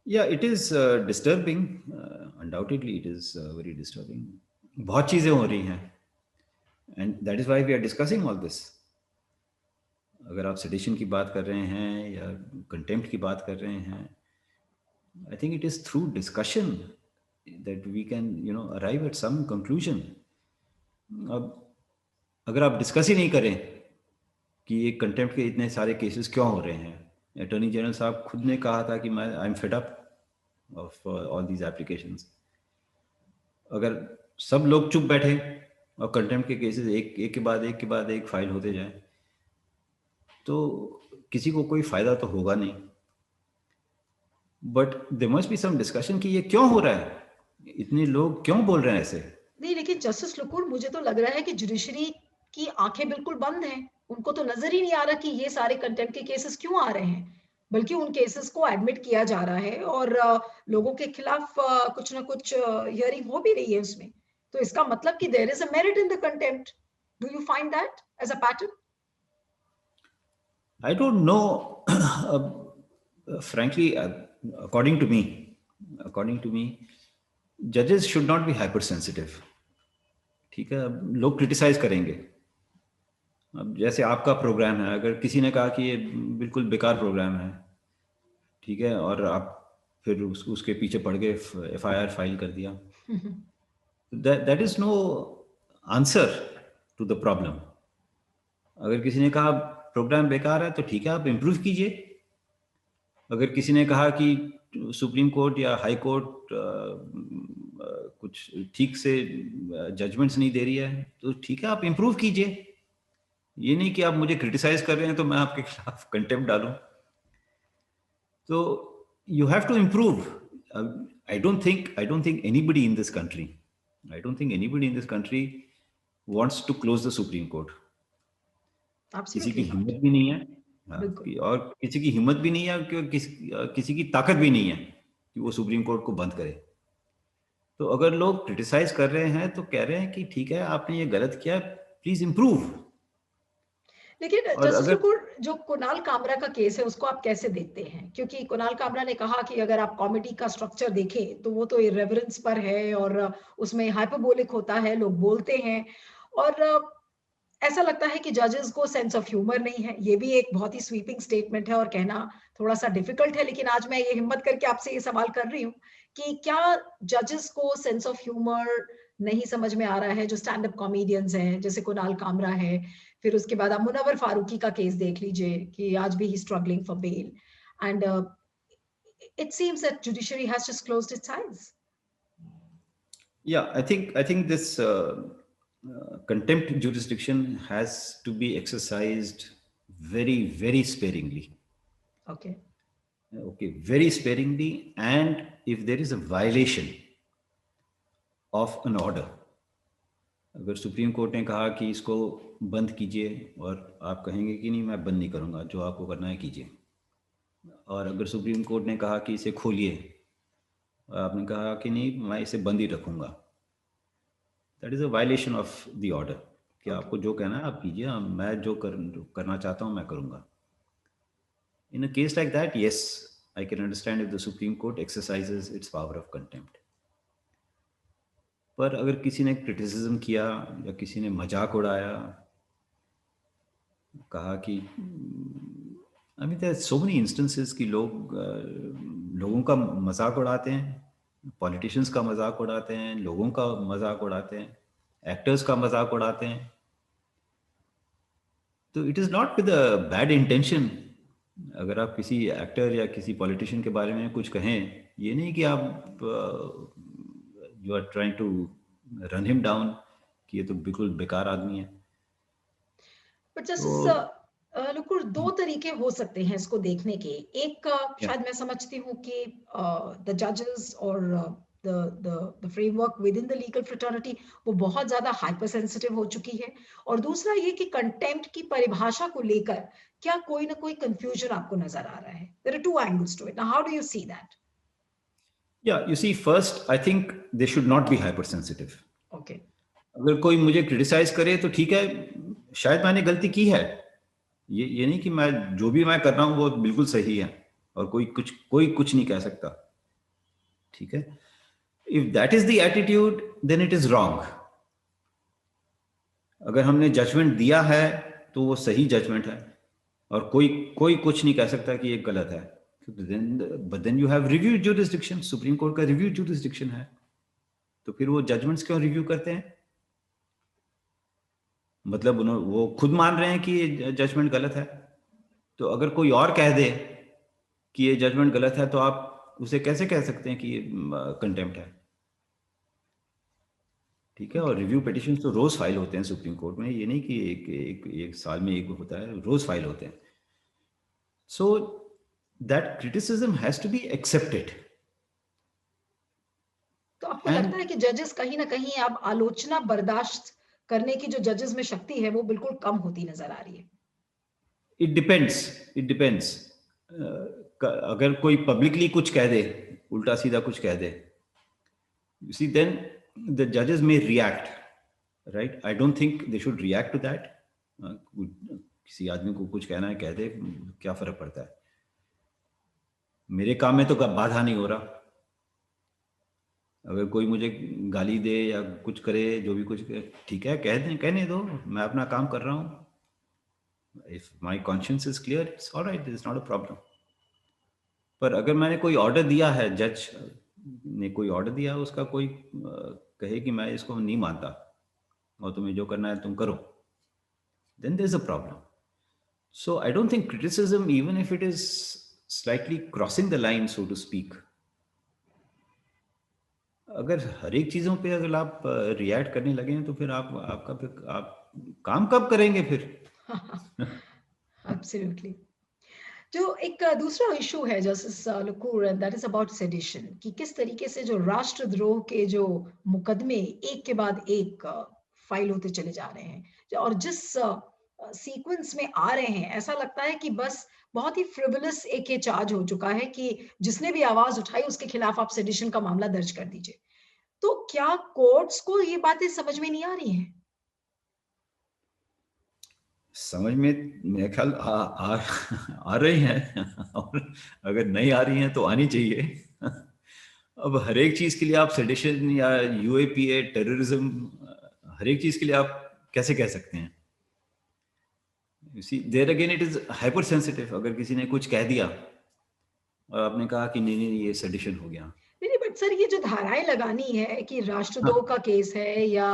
या it is disturbing, undoubtedly it is very disturbing. बहुत चीज़ें हो रही हैं and that is why we are discussing all this. अगर आप सेडिशन की बात कर रहे हैं या कंटेम्प्ट की बात कर रहे हैं, I think it is through discussion that we can arrive at some conclusion. अब अगर आप डिस्कस ही नहीं करें कि ये कंटेम्प्ट के इतने सारे केसेस क्यों हो रहे हैं, अटॉर्नी जनरल साहब खुद ने कहा था कि मैं I am fed up of all these applications. अगर सब लोग चुप बैठे और कंटेम्प्ट के केसेस एक के बाद एक फाइल होते जाए, तो किसी को कोई फायदा तो होगा नहीं. But there must be some discussion कि ये क्यों हो रहा है, इतने लोग क्यों बोल रहे हैं ऐसे. नहीं, लेकिन जस्टिस लुकुर, मुझे तो लग रहा है कि जुडिशरी की आंखें बिल्कुल बंद हैं. उनको तो नजर ही नहीं आ रहा कि ये सारे कंटेम्प्ट के केसेस क्यों आ रहे हैं, बल्कि उन केसेस को एडमिट किया जा रहा है और लोगों के खिलाफ कुछ ना कुछ हियरिंग हो भी रही है उसमें. तो इसका मतलब कि there is a merit in the contempt. Do you find that as a pattern? I don't know. Frankly, according to me, judges should not be hypersensitive. ठीक है, अब लोग क्रिटिसाइज करेंगे. अब जैसे आपका प्रोग्राम है, अगर किसी ने कहा कि ये बिल्कुल बेकार प्रोग्राम है, ठीक है, और आप फिर उसके पीछे पड़ के एफआईआर फाइल कर दिया, that is no answer to the problem. अगर किसी ने कहा प्रोग्राम बेकार है तो ठीक है, आप इम्प्रूव कीजिए. अगर किसी ने कहा कि सुप्रीम कोर्ट या हाई कोर्ट कुछ ठीक से जजमेंट्स नहीं दे रही है, तो ठीक है, आप इम्प्रूव कीजिए. ये नहीं कि आप मुझे क्रिटिसाइज कर रहे हैं तो मैं आपके खिलाफ कंटेम्प्ट डालूं. तो you have to improve. I don't think anybody in this country wants to close the Supreme Court. किसी की एब्सोल्युटली नॉट. हिम्मत भी नहीं है. हाँ, बिल्कुल. और किसी की हिम्मत भी नहीं है कि किसी की ताकत भी नहीं है कि वो सुप्रीम कोर्ट को बंद करे. तो अगर लोग क्रिटिसाइज कर रहे हैं तो कह रहे हैं कि ठीक है, आपने ये गलत किया, प्लीज इम्प्रूव. लेकिन और जस्टिस अगर लुकुर, जो कुणाल कामरा का केस है उसको आप कैसे देखते हैं? क्योंकि कुणाल कामरा ने कहा कि अगर आप कॉमेडी का स्ट्रक्चर देखें तो वो तो इरेवरेंस पर है और उसमें हाइपरबोलिक होता है, लोग बोलते हैं, और ऐसा लगता है कि जजेस को सेंस ऑफ ह्यूमर नहीं है. ये भी एक बहुत ही स्वीपिंग स्टेटमेंट है और कहना थोड़ा सा डिफिकल्ट है, लेकिन आज मैं ये हिम्मत करके आपसे ये सवाल कर रही हूँ कि क्या जजेस को सेंस ऑफ ह्यूमर नहीं समझ में आ रहा है? जो स्टैंड अप कॉमेडियंस हैं जैसे कुणाल कामरा है, फिर उसके बाद आप मुनव्वर फारूकी का केस देख लीजिए कि आज भी ही struggling for bail, and it seems that judiciary has just closed its eyes. yeah, I think this contempt jurisdiction has to be exercised very, very sparingly. Okay. Okay, very sparingly. And if there is a violation of an order, अगर supreme court ने कहा कि इसको बंद कीजिए और आप कहेंगे कि नहीं मैं बंद नहीं करूंगा, जो आपको करना है कीजिए, और अगर सुप्रीम कोर्ट ने कहा कि इसे खोलिए और आपने कहा कि नहीं मैं इसे बंद ही रखूंगा, that is a violation of the order. कि Okay. आपको जो कहना है आप कीजिए, मैं जो करना चाहता हूँ मैं करूँगा. In a case like that, yes, I can understand if the Supreme Court exercises its power of contempt. पर अगर किसी ने क्रिटिसिज्म किया या किसी ने मजाक उड़ाया, कहा कि I mean there so many instances कि लोगों का मजाक उड़ाते हैं, पॉलिटिशियंस का मजाक उड़ाते हैं, लोगों का मजाक उड़ाते हैं, एक्टर्स का मजाक उड़ाते हैं. तो it is not with a bad intention. अगर आप किसी एक्टर या किसी पॉलिटिशियन के बारे में कुछ कहें, ये नहीं कि आप you are trying to run him down कि ये तो बिल्कुल बेकार आदमी है. बट जस्ट तो लुकुर, दो तरीके हो सकते हैं इसको देखने के. एक या शायद मैं समझती हूँ कि द जजेस और the framework with in the legal fraternity वो बहुत ज्यादा हाइपर सेंसिटिव हो चुकी है. और दूसरा ये कि कंटेम्प्ट की परिभाषा को लेकर क्या कोई ना कोई कंफ्यूजन आपको नजर आ रहा है. There are two angles to it. Now how do you see that? या you see, first I think they should not be hypersensitive. Okay. अगर कोई मुझे क्रिटिसाइज करे तो ठीक है, शायद मैंने गलती की है. ये नहीं कि मैं जो भी मैं कर रहा हूँ वो बिल्कुल सही है और कोई कुछ नहीं कह सकता. ठीक है, if that is the attitude then it is wrong. अगर हमने जजमेंट दिया है तो वो सही जजमेंट है और कोई कुछ नहीं कह सकता कि ये गलत है. But then you have review jurisdiction. Supreme court का रिव्यू ज्यूरिसडिक्शन है, तो फिर वो जजमेंट्स क्यों रिव्यू करते हैं? मतलब वो खुद मान रहे हैं कि ये जजमेंट गलत है. तो अगर कोई और कह दे कि ये जजमेंट गलत है तो आप उसे कैसे कह सकते हैं कि ये कंटेम्प्ट है? ठीक है. और रिव्यू पिटिशन तो रोज फाइल होते हैं सुप्रीम कोर्ट में. ये नहीं कि एक साल में एक होता है, रोज फाइल होते हैं. So that criticism has to be accepted. तो आपको लगता एंड है कि जजेस कहीं ना कहीं अब आलोचना बर्दाश्त करने की जो जजेस में शक्ति है वो बिल्कुल कम होती नजर आ रही है? It depends. अगर कोई पब्लिकली कुछ कह दे, उल्टा सीधा कुछ कह दे, you see, then the judges may react, right? I don't think they should react to that. किसी आदमी को कुछ कहना है कह दे, क्या फर्क पड़ता है? मेरे काम में तो बाधा नहीं हो रहा. अगर कोई मुझे गाली दे या कुछ करे, जो भी कुछ करे, ठीक है, कहने दो, मैं अपना काम कर रहा हूँ. If my conscience is clear, it's all right, it's not a problem. पर अगर मैंने कोई ऑर्डर दिया है, जज ने कोई ऑर्डर दिया, उसका कोई कहे कि मैं इसको नहीं मानता और तुम्हें जो करना है तुम करो, then there's a problem. So I don't think criticism, even if it is slightly crossing the line, so to speak, अगर हर एक चीजों पे अगर आप रिएक्ट करने लगे तो फिर आप काम कब करेंगे फिर? एब्सोल्युटली. जो एक दूसरा इशू है Justice Lokur, that is about sedition, कि किस तरीके से जो राष्ट्रद्रोह के जो मुकदमे एक के बाद एक फाइल होते चले जा रहे हैं और जिस सीक्वेंस में आ रहे हैं, ऐसा लगता है कि बस बहुत ही फ्रिवलस एक ये चार्ज हो चुका है कि जिसने भी आवाज उठाई उसके खिलाफ आप सेडिशन का मामला दर्ज कर दीजिए. तो क्या कोर्ट्स को ये बातें समझ में नहीं आ रही हैं? समझ में मेरे ख्याल आ रही हैं और अगर नहीं आ रही हैं तो आनी चाहिए. अब हर एक चीज के लिए आप सेडिशन या यूएपीए, टेररिज्म, हर एक चीज के लिए आप कैसे कह सकते हैं? You see, there again it is hyper sensitive. अगर किसी ने कुछ कह दिया और आपने कहा कि नहीं नहीं ये सेडिशन हो गया. नहीं, बट सर ये जो धाराएं लगानी है कि राष्ट्रद्रोह हाँ, का केस है या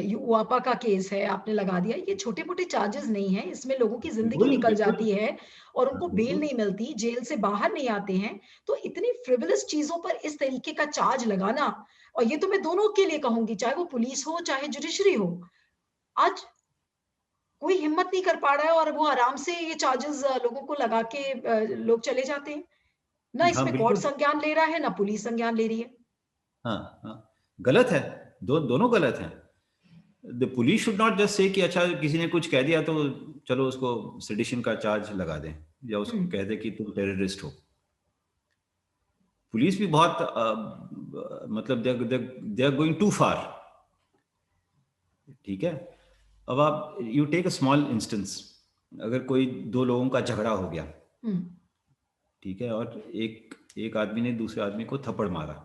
युवापा का केस है, आपने लगा दिया, ये छोटे मोटे चार्जेस नहीं है. इसमें लोगों की जिंदगी बिल्कुल निकल बिल्कुल. जाती है और हाँ, उनको बेल बिल्कुल. नहीं मिलती, जेल से बाहर नहीं आते हैं. तो इतनी फ्रिवलस चीजों पर इस तरीके का चार्ज लगाना, और ये तो मैं दोनों के लिए कहूंगी, चाहे वो पुलिस हो चाहे जुडिशरी हो, आज कोई हिम्मत नहीं कर पा रहा है और वो आराम से ये चार्जेस लोगों को लगा के लोग चले जाते हैं. ना हाँ, इसमें कोर्ट बिल्कुल. संज्ञान ले रहा है ना पुलिस संज्ञान ले रही है. हाँ, हाँ, गलत है. दोनों गलत हैं. The police should not just say कि अच्छा किसी ने कुछ कह दिया तो चलो उसको सेडिशन का चार्ज लगा दें या उसको हम्म. कह दें कि तुम टेररिस्ट हो. पुलिस भी बहुत मतलब they are going too far. ठीक है. अब आप you take a small instance. अगर कोई दो लोगों का झगड़ा हो गया, ठीक है, और एक एक आदमी ने दूसरे आदमी को थप्पड़ मारा,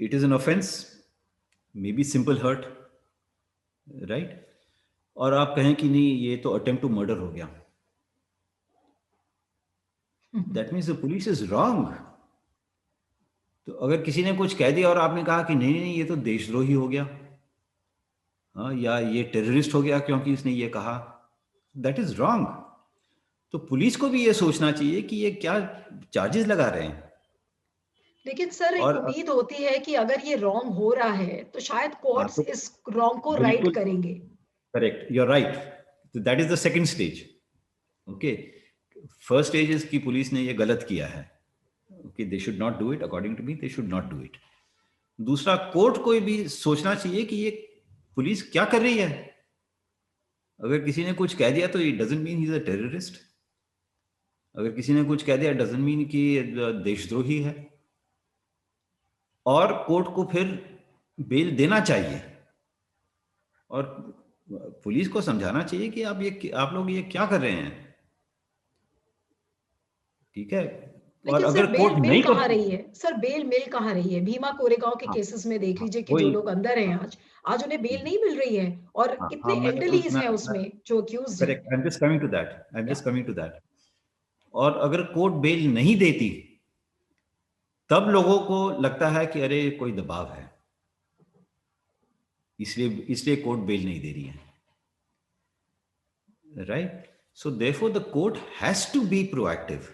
it is an offence, may be simple hurt, right? और आप कहें कि नहीं ये तो अटेम्प्ट टू मर्डर हो गया, that means the police is wrong. तो अगर किसी ने कुछ कह दिया और आपने कहा कि नहीं नहीं ये तो देशद्रोही हो गया, हाँ, या ये टेररिस्ट हो गया क्योंकि इसने ये कहा, दैट इज रॉन्ग। तो पुलिस को भी ये सोचना चाहिए कि ये क्या चार्जेस लगा रहे हैं। लेकिन सर एक और उम्मीद होती है कि अगर ये रॉन्ग हो रहा है तो शायद हाँ, कोर्ट्स तो इस रॉन्ग को राइट बिल्कुल करेंगे। Correct, you are right, that is the second stage. Okay, first stage is कि पुलिस ने ये गलत किया है, okay, they should not do it, according to me they should not do it. दूसरा, कोर्ट को भी सोचना चाहिए कि ये पुलिस क्या कर रही है। अगर किसी ने कुछ कह दिया तो it doesn't mean he is a terrorist, अगर किसी ने कुछ कह दिया डजंट मीन कि देशद्रोही है। और कोर्ट को फिर बेल देना चाहिए, और पुलिस को समझाना चाहिए कि आप लोग ये क्या कर रहे हैं, ठीक है। और लेकिन सर अगर बेल कोर्ट मिल नहीं कहाँ करती, रही है? सर बेल मिल कहाँ रही है? भीमा कोरेगांव के हाँ केसेस में देख हाँ लीजिए कि जो वही, लोग अंदर हैं हाँ, आज आज उन्हें बेल नहीं मिल रही है, और हाँ कितने हाँ, एल्डरलीज हैं उसमें जो अक्यूज्ड हैं। Correct, I am just coming to that, I am yeah just coming to that. और अगर कोर्ट बेल नहीं देती तब लोगों को लगता है कि अरे कोई दबाव है, इसलिए इसलिए कोर्ट बेल नहीं दे रही है, right? So therefore the court has to be proactive,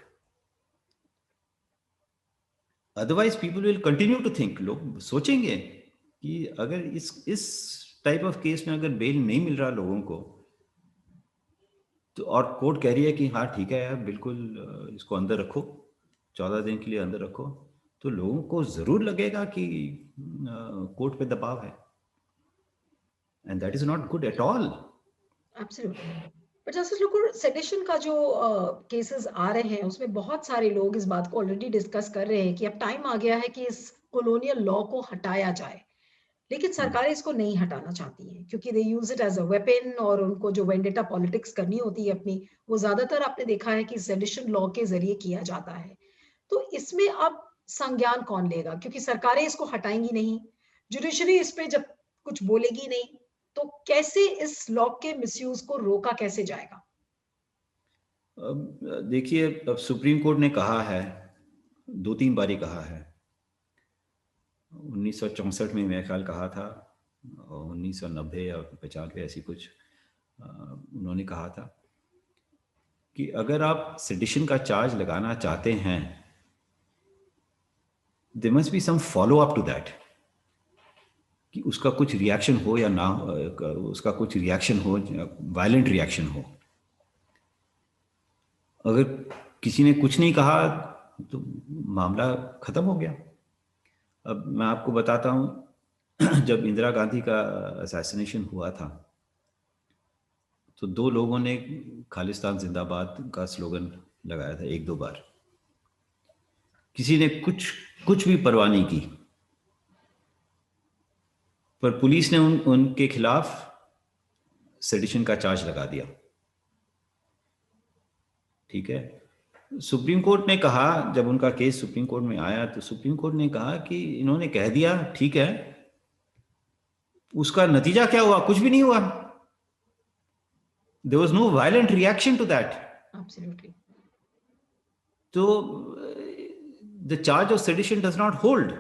otherwise people will continue to think, लोग सोचेंगे कि अगर इस टाइप ऑफ केस में अगर बेल नहीं मिल रहा लोगों को, तो और कोर्ट कह रही है कि हाँ ठीक है यार बिल्कुल, इसको अंदर रखो, 14 दिन के लिए अंदर रखो, तो लोगों को जरूर लगेगा कि कोर्ट पे दबाव है, and that is not good at all. Absolutely. But justice Lokur, sedition का जो केसेस आ रहे हैं उसमें बहुत सारे लोग इस बात को ऑलरेडी डिस्कस कर रहे हैं कि अब टाइम आ गया है कि इस कॉलोनियल लॉ को हटाया जाए। लेकिन सरकारें इसको नहीं हटाना चाहती हैं क्योंकि they use it as a weapon, और उनको जो वेंडेटा पॉलिटिक्स करनी होती है अपनी, वो ज्यादातर आपने देखा है कि सेडिशन लॉ के जरिए किया जाता है। तो इसमें अब संज्ञान कौन लेगा? क्योंकि सरकारें इसको हटाएंगी नहीं, जुडिशरी इस पे जब कुछ बोलेगी नहीं, तो कैसे इस लॉ के मिसयूज को रोका कैसे जाएगा? अब देखिए, अब सुप्रीम कोर्ट ने कहा है, 2-3 बारी कहा है, 1964 में मेरा ख्याल कहा था, और 1990 या 95 ऐसी कुछ उन्होंने कहा था कि अगर आप सेडिशन का चार्ज लगाना चाहते हैं, there must be some follow up to that, कि उसका कुछ रिएक्शन हो या ना हो, उसका कुछ रिएक्शन हो, वायलेंट रिएक्शन हो। अगर किसी ने कुछ नहीं कहा तो मामला खत्म हो गया। अब मैं आपको बताता हूँ, जब इंदिरा गांधी का असैसिनेशन हुआ था तो 2 लोगों ने खालिस्तान जिंदाबाद का स्लोगन लगाया था 1-2 बार, किसी ने कुछ कुछ भी परवाह नहीं की, पर पुलिस ने उनके खिलाफ सेडिशन का चार्ज लगा दिया, ठीक है। सुप्रीम कोर्ट ने कहा, जब उनका केस सुप्रीम कोर्ट में आया तो सुप्रीम कोर्ट ने कहा कि इन्होंने कह दिया ठीक है, उसका नतीजा क्या हुआ? कुछ भी नहीं हुआ, there was no violent reaction to that. Absolutely. तो the charge of sedition does not hold.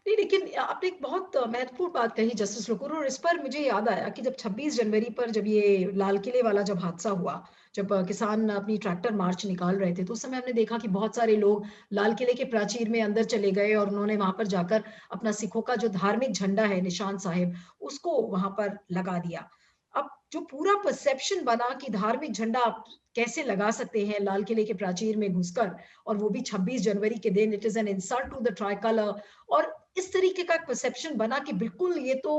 नहीं, लेकिन आपने एक बहुत महत्वपूर्ण बात कही जस्टिस लोकुर, और इस पर मुझे याद आया कि जब 26 जनवरी पर जब ये लाल किले वाला जब हादसा हुआ, जब किसान अपनी ट्रैक्टर मार्च निकाल रहे थे, तो उस समय हमने देखा कि बहुत सारे लोग लाल किले के प्राचीर में अंदर चले गए और उन्होंने वहां पर जाकर अपना सिखों का जो धार्मिक झंडा है निशान साहिब, उसको वहां पर लगा दिया। अब जो पूरा परसेप्शन बना कि धार्मिक झंडा आप कैसे लगा सकते हैं लाल किले के प्राचीर में घुसकर, और वो भी 26 जनवरी के दिन, it is an insult to the tricolour, और इस तरीके का परसेप्शन बना कि बिल्कुल ये तो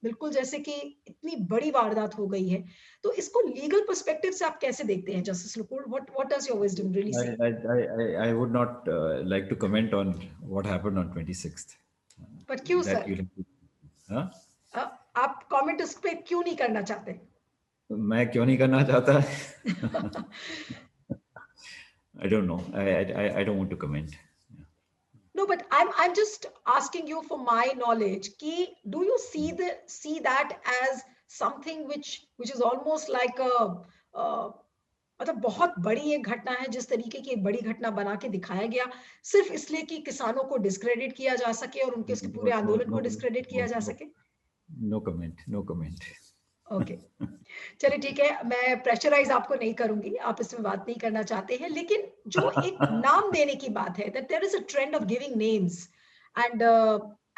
बिल्कुल जैसे कि इतनी बड़ी वारदात हो गई है। तो इसको लीगल पर्सपेक्टिव से आप कैसे देखते हैं Justice Lokur? What does your wisdom really I, से? I, I would not like to comment on what happened on 26th. पर क्यों That सर? you, huh? आप कमेंट उस पे क्यों नहीं करना चाहते? मैं क्यों नहीं करना चाहता? I don't know. I don't want to comment. No, but I'm just asking you for my knowledge. Ki, do you see that as something which is almost like a मतलब बहुत बड़ी एक घटना है, जिस तरीके की एक बड़ी घटना बना के दिखाया गया सिर्फ इसलिए कि किसानों को डिस्क्रेडिट किया जा सके और उनके उसके पूरे आंदोलन को डिस्क्रेडिट किया जा सके? No comment. No comment. Okay, चलिए ठीक है, मैं प्रेशराइज आपको नहीं करूंगी, आप इसमें बात नहीं करना चाहते हैं, लेकिन जो एक नाम देने की बात है, that there is a trend of giving names and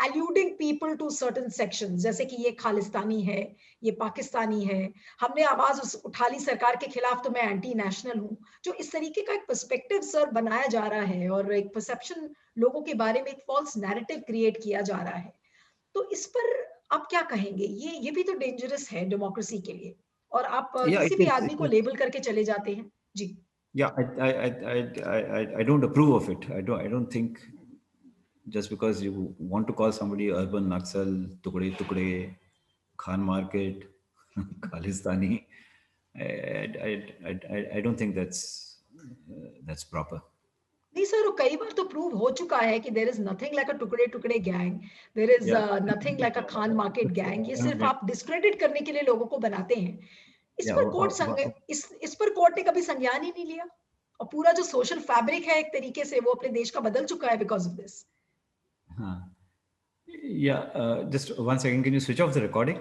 alluding people to certain sections, जैसे कि ये खालिस्तानी है, ये पाकिस्तानी है, हमने आवाज उठा ली सरकार के खिलाफ तो मैं एंटी नेशनल हूं, जो इस तरीके का एक पर्सपेक्टिव सर बनाया जा रहा है और एक परसेप्शन लोगों के बारे में एक फॉल्स नैरेटिव क्रिएट किया जा रहा है, तो इस पर आप क्या कहेंगे? ये भी तो डेंजरस है डेमोक्रेसी के लिए, और आप Yeah, किसी it भी is. आदमी It को is. लेबल करके चले जाते हैं। जी। Yeah, I don't approve of it. I don't think just because you want to call somebody urban Naxal, Tukde Tukde, Khan Market, Khalistani, I don't think that's proper. नहीं sir, कई बार तो prove हो चुका है कि there is nothing like a tukde tukde gang, there is Yeah. Nothing like a Khan Market gang, ये सिर्फ आप डिस्क्रेडिट करने के लिए लोगों को बनाते हैं। इस Yeah. पर इस पर कोर्ट ने कभी संज्ञान ही नहीं लिया, और पूरा जो सोशल फैब्रिक है एक तरीके से वो अपने देश का बदल चुका है because of this. Yeah, just 1 second. Can you switch off the recording?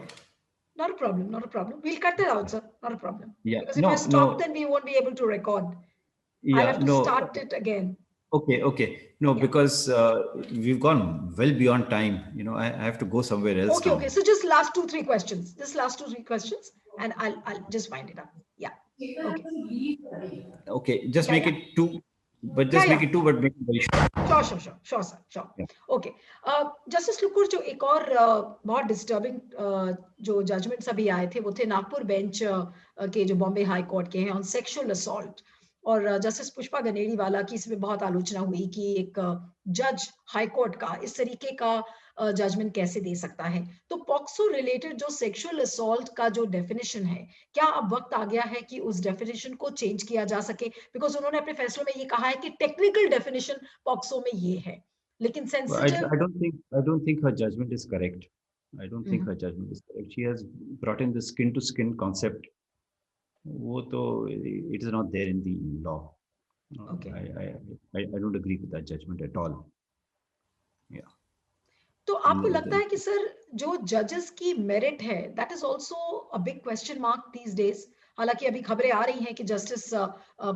Not a problem, not a problem. We'll cut it out, sir. Not a problem. Yeah. Because if I No. stop, then we won't be able to record. I'll Yeah. have to No. start it again. Okay. No, Yeah. because we've gone well beyond time. I have to go somewhere else now. Okay. So just last 2-3 questions. Just last 2-3 questions, and I'll just wind it up. Yeah. Okay. Okay. Just make it two, but just make it two, but make it very short. Sure, sir. Sure. Yeah. Okay. Justice Lokur, जो एक और बहुत disturbing जो judgements अभी आए थे वो थे नागपुर बेंच के जो बॉम्बे हाई कोर्ट के हैं ऑन सेक्सुअल असॉल्ट, और जस्टिस पुष्पा गनेड़ी वाला की इसमें बहुत आलोचना हुई कि एक जज हाई कोर्ट का इस तरीके का जजमेंट कैसे दे सकता है। तो पॉक्सो रिलेटेड जो सेक्सुअल असॉल्ट का जो डेफिनेशन है, क्या अब वक्त आ गया है कि उस डेफिनेशन को चेंज किया जा सके? बिकॉज उन्होंने अपने फैसलों में ये कहा है कि टेक्निकल डेफिनेशन पॉक्सो में ये है, लेकिन sensitive. I don't think her judgment is correct. I don't think her judgment is correct. She has brought in the skin to skin concept. वो तो it is not there in the law. Okay. I don't agree with that judgment at all. Yeah. तो आपको लगता है कि sir जो जजेस की मेरिट है, that is also a big question mark these days? हालांकि अभी खबरें आ रही हैं कि जस्टिस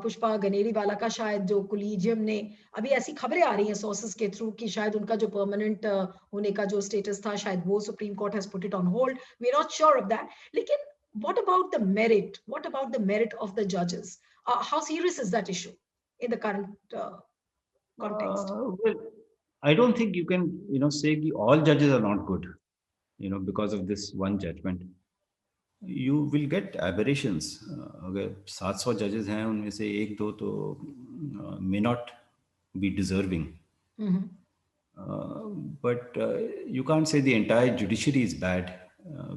पुष्पा गनेरी वाला का शायद जो कोलिजियम ने, अभी ऐसी खबरें आ रही हैं सोर्सेस के थ्रू कि शायद उनका जो परमानेंट होने का जो स्टेटस था, शायद वो Supreme court has put it on hold. We are not sure of that, लेकिन what about the merit, what about the merit of the जजेस? How serious is that issue in the current context? Well, I don't think you can, say that all judges are not good, because of this one judgment. You will get aberrations. अगर 700 judges हैं, उनमें से एक दो तो may not be deserving. But you can't say the entire judiciary is bad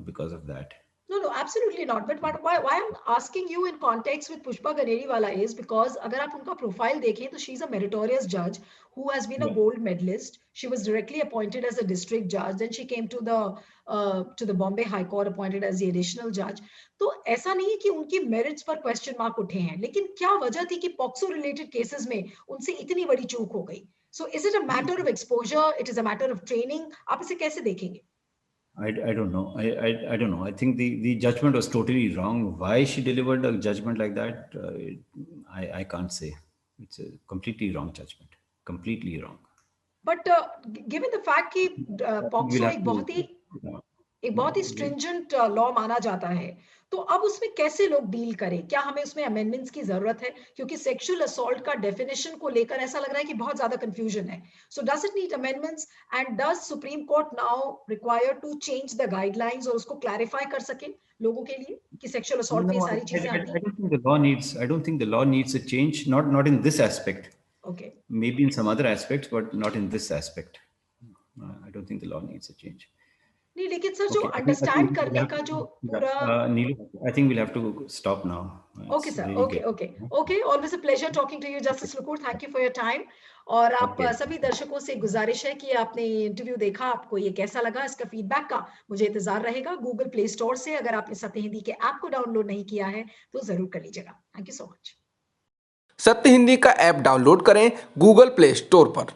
because of that. No, absolutely not. But why I'm asking you in context with Pushpa Ganeri wala is because अगर आप उनका profile देखें तो she's a meritorious judge who has been a gold medalist. She was directly appointed as a district judge. Then she came to the Bombay High Court appointed as the additional judge. तो ऐसा नहीं है कि उनकी merits पर question mark उठे हैं, लेकिन क्या वजह थी कि POCSO related cases में उनसे इतनी बड़ी चूक हो गई? So is it a matter of exposure? It is a matter of training? आप इसे कैसे देखेंगे? I don't know. I don't know. I think the judgment was totally wrong. Why she delivered a judgment like that, I can't say. It's a completely wrong judgment. Completely wrong. But given the fact कि POCSO एक बहुत ही stringent law माना जाता है, तो अब उसमें कैसे लोग डील करें? क्या हमें उसमें अमेंडमेंट्स की जरूरत है? क्योंकि सेक्सुअल असॉल्ट का डेफिनेशन को लेकर ऐसा लग रहा है कि बहुत ज्यादा कंफ्यूजन है. So does it need amendments, and does supreme court now require to change the guidelines और उसको क्लैरिफाई कर सके लोगों के लिए कि सेक्सुअल असॉल्ट में सारी चीजें आती हैं? I don't think the law needs a change. Not in this aspect. Okay. Maybe in some other aspects, but not in this aspect. I don't think the law needs a change. नहीं, लेकिन sir जो Okay, understand करने का जो पूरा Neelu, I think we'll have to stop now. Okay It's sir, really okay get. Okay okay, always a pleasure talking to you Justice Lokur, thank you for your time. और आप Okay. सभी दर्शकों से गुजारिश है कि आपने इंटरव्यू देखा, आपको ये कैसा लगा, इसका फीडबैक का मुझे इंतजार रहेगा। गूगल प्ले स्टोर से अगर आपने सत्य हिंदी के ऐप को डाउनलोड नहीं किया है तो जरूर कर लीजिएगा। Thank you so much. सत्य हिंदी का ऐप डाउनलोड करें गूगल प्ले स्टोर पर।